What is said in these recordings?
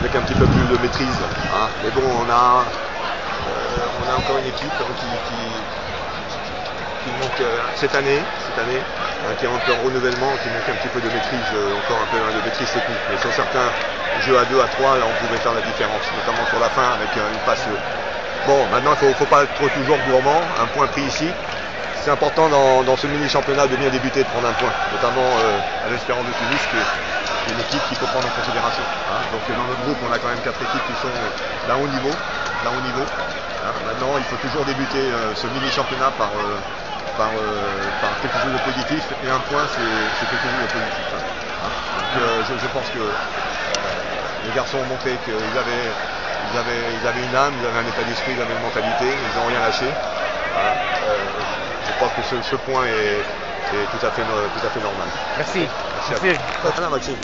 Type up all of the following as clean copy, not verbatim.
avec un petit peu plus de maîtrise. Hein. Mais bon, on a encore une équipe qui manque cette année qui est un peu en renouvellement, qui manque un petit peu de maîtrise, encore un peu de maîtrise technique. Mais sur certains jeux à 2, à 3, là on pouvait faire la différence, notamment sur la fin avec une passe. Bon, maintenant il ne faut pas être toujours gourmand, un point pris ici. C'est important dans ce mini-championnat de bien débuter, de prendre un point, notamment à l'Espérance de Tunis, qui est une équipe qu'il faut prendre en considération. Hein. Donc dans notre groupe, on a quand même 4 équipes qui sont d'un haut niveau. Hein. Maintenant, il faut toujours débuter ce mini-championnat par quelque chose de positif, et un point, c'est quelque chose de positif. Hein. Donc je pense que les garçons ont montré qu'ils avaient une âme, ils avaient un état d'esprit, ils avaient une mentalité, ils n'ont rien lâché. Hein. Je crois que ce point est tout à fait normal. Merci. Maxime.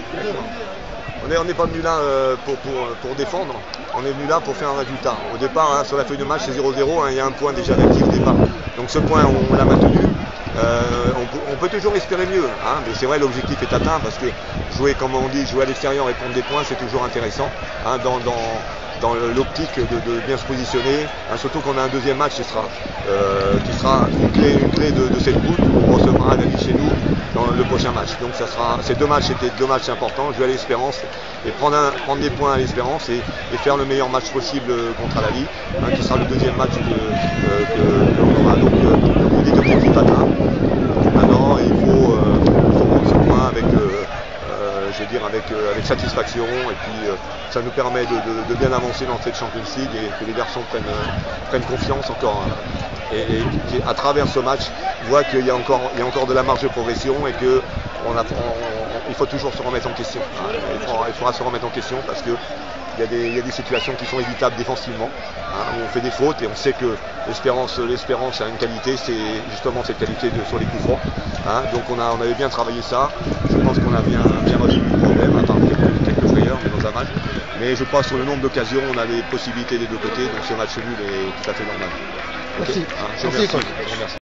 On n'est pas venu là pour défendre, on est venu là pour faire un résultat. Au départ, hein, sur la feuille de match, c'est 0-0, hein, il y a un point déjà d'actif au départ. Donc ce point, on l'a maintenu. On peut toujours espérer mieux, hein, mais c'est vrai, l'objectif est atteint parce que jouer, comme on dit, jouer à l'extérieur et prendre des points, c'est toujours intéressant. Hein, dans l'optique de bien se positionner, hein, surtout qu'on a un deuxième match qui sera une clé de cette route. On recevra la vie chez nous dans le prochain match. Donc ces deux matchs étaient 2 matchs importants, jouer à l'Espérance et prendre des points à l'Espérance et faire le meilleur match possible contre Al-Ahly, hein, qui sera le deuxième match que l'on aura. Donc on dit objectif atteint. Maintenant il faut prendre ce point avec avec satisfaction, et puis ça nous permet de bien avancer dans cette Champions League et que les garçons prennent confiance encore, et à travers ce match voient qu'il y a encore de la marge de progression et que il faut toujours se remettre en question. Hein. Il faudra se remettre en question parce que il y a des situations qui sont évitables défensivement, hein, où on fait des fautes, et on sait que l'Espérance a une qualité, c'est justement cette qualité sur les coups francs. Hein. Donc on avait bien travaillé ça. Je pense qu'on a bien résolu le problème, à part quelques frayeurs, mais dans un match. Mais je crois que sur le nombre d'occasions, on a des possibilités des deux côtés, donc ce match nul est tout à fait normal. Okay. Merci. Hein, je vous remercie.